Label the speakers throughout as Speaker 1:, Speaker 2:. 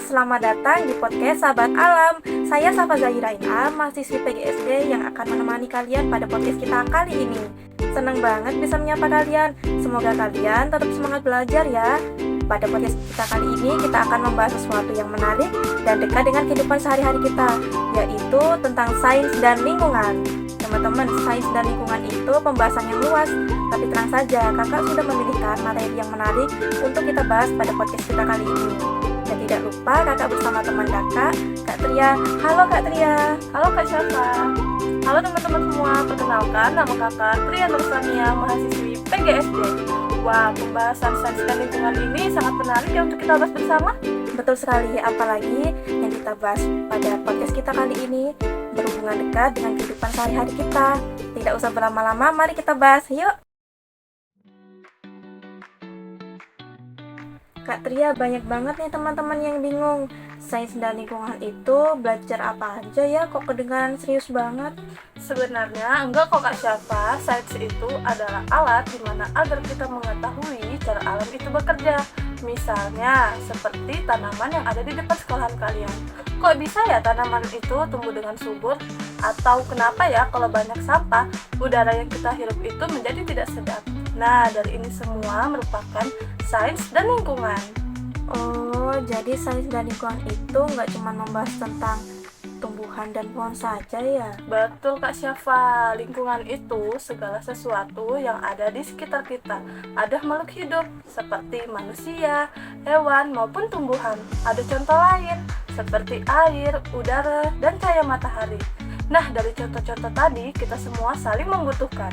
Speaker 1: selamat datang di podcast Sahabat Alam. Saya Safa Zahira Inam, mahasiswi PGSD yang akan menemani kalian pada podcast kita kali ini. Senang banget bisa menyapa kalian. Semoga kalian tetap semangat belajar ya. Pada podcast kita kali ini kita akan membahas sesuatu yang menarik dan dekat dengan kehidupan sehari-hari kita, yaitu tentang sains dan lingkungan. Teman-teman, sains dan lingkungan itu pembahasan yang luas, tapi tenang saja, kakak sudah memilihkan materi yang menarik untuk kita bahas pada podcast kita kali ini. Dan tidak lupa kakak bersama teman kakak, Kak Tria. Halo Kak Tria.
Speaker 2: Halo Kak Syafa. Halo teman-teman semua, perkenalkan nama kakak Tria Nursania, mahasiswi PGSD. Wah, pembahasan sains dan lingkungan ini sangat menarik ya untuk kita bahas bersama.
Speaker 1: Betul sekali, apalagi yang kita bahas pada podcast kita kali ini berhubungan dekat dengan kehidupan sehari-hari kita. Tidak usah berlama-lama, mari kita bahas, yuk. Kak Tria, banyak banget nih teman-teman yang bingung. Sains dan lingkungan itu belajar apa aja ya? Kok kedengaran serius banget?
Speaker 2: Sebenarnya enggak kok Kak Syafa, sains itu adalah alat dimana agar kita mengetahui cara alam itu bekerja. Misalnya, seperti tanaman yang ada di depan sekolahan kalian. Kok bisa ya tanaman itu tumbuh dengan subur? Atau kenapa ya kalau banyak sampah, udara yang kita hirup itu menjadi tidak sedap? Nah, dari ini semua merupakan sains dan lingkungan.
Speaker 1: Oh, jadi sains dan lingkungan itu nggak cuma membahas tentang tumbuhan dan pohon saja ya?
Speaker 2: Betul Kak Syafa, lingkungan itu segala sesuatu yang ada di sekitar kita. Ada makhluk hidup seperti manusia, hewan maupun tumbuhan. Ada contoh lain seperti air, udara, dan cahaya matahari. Nah, dari contoh-contoh tadi kita semua saling membutuhkan.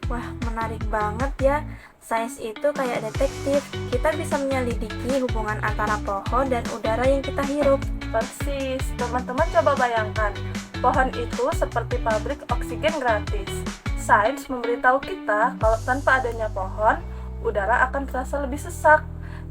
Speaker 1: Wah, menarik banget ya. Sains itu kayak detektif. Kita bisa menyelidiki hubungan antara pohon dan udara yang kita hirup.
Speaker 2: Persis, teman-teman coba bayangkan, pohon itu seperti pabrik oksigen gratis. Sains memberitahu kita kalau tanpa adanya pohon, udara akan terasa lebih sesak.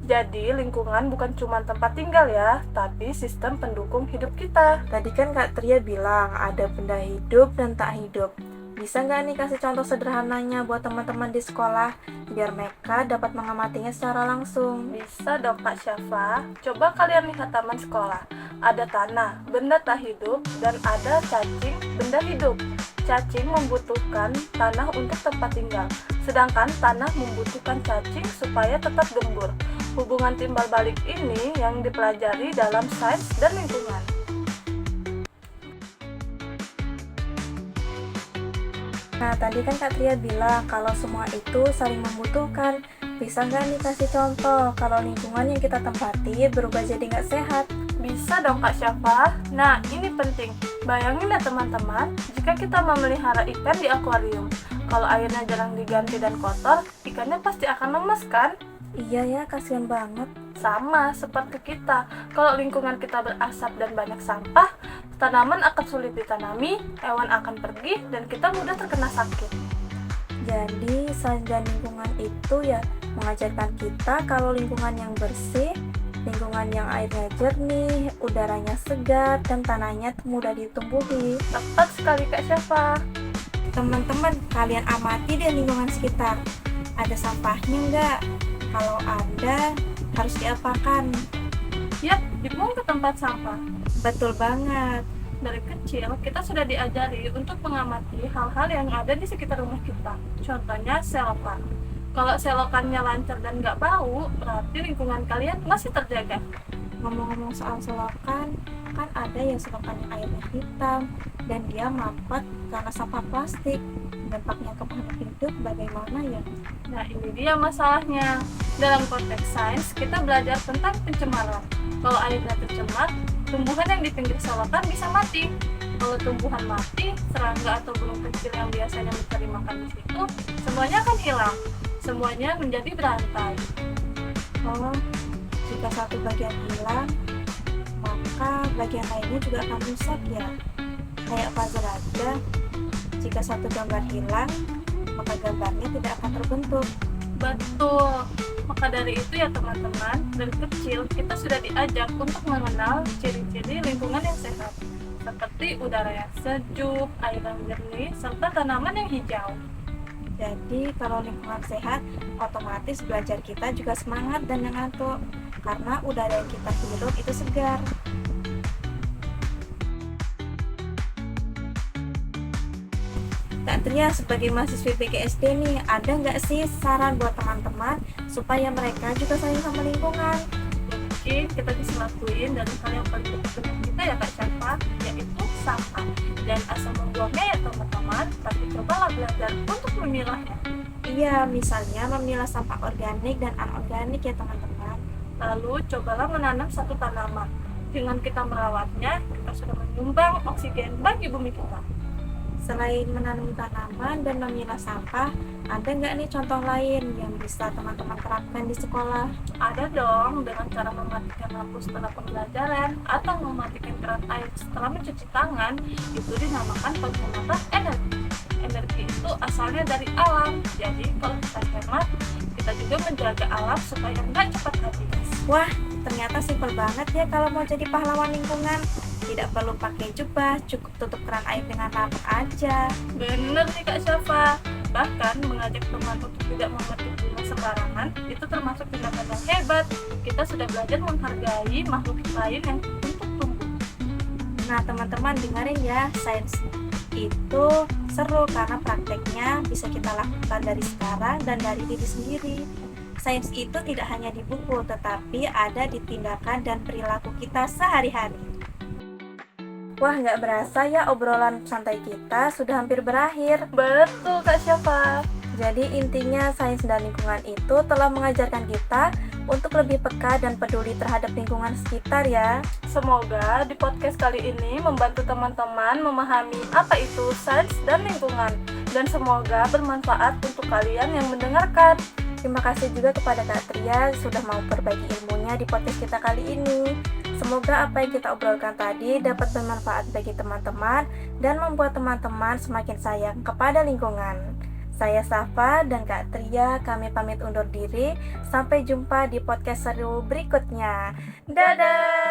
Speaker 2: Jadi lingkungan bukan cuma tempat tinggal ya, tapi sistem pendukung hidup kita.
Speaker 1: Tadi kan Kak Tria bilang ada benda hidup dan tak hidup. Bisa nggak nih kasih contoh sederhananya buat teman-teman di sekolah, biar mereka dapat mengamatinya secara langsung?
Speaker 2: Bisa dong Kak Syafa, coba kalian lihat taman sekolah. Ada tanah, benda tak hidup, dan ada cacing, benda hidup. Cacing membutuhkan tanah untuk tempat tinggal, sedangkan tanah membutuhkan cacing supaya tetap gembur. Hubungan timbal balik ini yang dipelajari dalam sains dan lingkungan.
Speaker 1: Nah, tadi kan Kak Tria bilang kalau semua itu saling membutuhkan. Bisa nggak nih kasih contoh kalau lingkungan yang kita tempati berubah jadi nggak sehat?
Speaker 2: Bisa dong Kak Syafa. Nah, ini penting. Bayangin ya teman-teman, jika kita memelihara ikan di akuarium, kalau airnya jarang diganti dan kotor, ikannya pasti akan lemas kan?
Speaker 1: Iya ya, kasihan banget.
Speaker 2: Sama seperti kita, kalau lingkungan kita berasap dan banyak sampah, tanaman akan sulit ditanami, hewan akan pergi, dan kita mudah terkena sakit.
Speaker 1: Jadi, sains dan lingkungan itu ya mengajarkan kita kalau lingkungan yang bersih, lingkungan yang airnya jernih, udaranya segar, dan tanahnya mudah ditumbuhi.
Speaker 2: Tepat sekali Kak Syafa.
Speaker 1: Teman-teman, kalian amati deh lingkungan sekitar. Ada sampahnya nggak? Kalau ada, harus diapakan?
Speaker 2: Yap, dibuang ke tempat sampah.
Speaker 1: Betul banget.
Speaker 2: Dari kecil, kita sudah diajari untuk mengamati hal-hal yang ada di sekitar rumah kita. Contohnya selokan. Kalau selokannya lancar dan nggak bau, berarti lingkungan kalian masih terjaga.
Speaker 1: Ngomong-ngomong soal selokan, kan ada yang selokan yang airnya hitam dan dia mampet karena sampah plastik. Dampaknya ke makhluk hidup bagaimana ya?
Speaker 2: Nah, ini dia masalahnya. Dalam konteks sains, kita belajar tentang pencemaran. Kalau airnya tercemar, tumbuhan yang di pinggir selokan bisa mati. Kalau tumbuhan mati, serangga atau burung kecil yang biasanya mencari makan di situ, semuanya akan hilang. Semuanya menjadi berantai.
Speaker 1: Oh, jika satu bagian hilang, maka bagian lainnya juga akan rusak ya. Kayak puzzle aja, jika satu gambar hilang, maka gambarnya tidak akan terbentuk.
Speaker 2: Betul. Maka dari itu ya teman-teman, dari kecil kita sudah diajak untuk mengenal ciri-ciri lingkungan yang sehat, seperti udara yang sejuk, air yang jernih, serta tanaman yang hijau.
Speaker 1: Jadi kalau lingkungan sehat, otomatis belajar kita juga semangat dan gak ngantuk. Karena udara yang kita hirup itu segar. Kak Tria, sebagai mahasiswi PGSD nih, ada nggak sih saran buat teman-teman supaya mereka juga sayang sama lingkungan?
Speaker 2: Mungkin kita bisa lakuin dari hal yang paling dekat dengan kita ya Kak Syafa, yaitu sampah. Dan asal membuangnya ya teman-teman, tapi cobalah belajar untuk memilahnya.
Speaker 1: Iya, misalnya memilah sampah organik dan anorganik ya teman-teman.
Speaker 2: Lalu cobalah menanam satu tanaman. Dengan kita merawatnya, kita sudah menyumbang oksigen bagi bumi kita.
Speaker 1: Selain menanam tanaman dan memilah sampah, ada nggak nih contoh lain yang bisa teman-teman terapkan di sekolah?
Speaker 2: Ada dong, dengan cara mematikan lampu setelah pembelajaran atau mematikan keran air setelah mencuci tangan, itu dinamakan penghematan energi. Energi itu asalnya dari alam, jadi kalau kita hemat, kita juga menjaga alam supaya nggak cepat habis.
Speaker 1: Wah, ternyata simpel banget ya kalau mau jadi pahlawan lingkungan. Tidak perlu pakai jubah, cukup tutup keran air dengan rapat aja.
Speaker 2: Bener nih Kak Syafa, bahkan mengajak teman untuk tidak memetik bunga sembarangan itu termasuk tindakan yang hebat. Kita sudah belajar menghargai makhluk lain yang untuk tumbuh.
Speaker 1: Nah teman-teman dengerin ya, sains itu seru karena prakteknya bisa kita lakukan dari sekarang dan dari diri sendiri. Sains itu tidak hanya di buku, tetapi ada di tindakan dan perilaku kita sehari-hari. Wah, nggak berasa ya obrolan santai kita sudah hampir berakhir.
Speaker 2: Betul Kak Syafa.
Speaker 1: Jadi intinya sains dan lingkungan itu telah mengajarkan kita untuk lebih peka dan peduli terhadap lingkungan sekitar ya.
Speaker 2: Semoga di podcast kali ini membantu teman-teman memahami apa itu sains dan lingkungan. Dan semoga bermanfaat untuk kalian yang mendengarkan.
Speaker 1: Terima kasih juga kepada Kak Tria sudah mau berbagi ilmunya di podcast kita kali ini. Semoga apa yang kita obrolkan tadi dapat bermanfaat bagi teman-teman dan membuat teman-teman semakin sayang kepada lingkungan. Saya Safa dan Kak Tria, kami pamit undur diri. Sampai jumpa di podcast seru berikutnya. Dadah!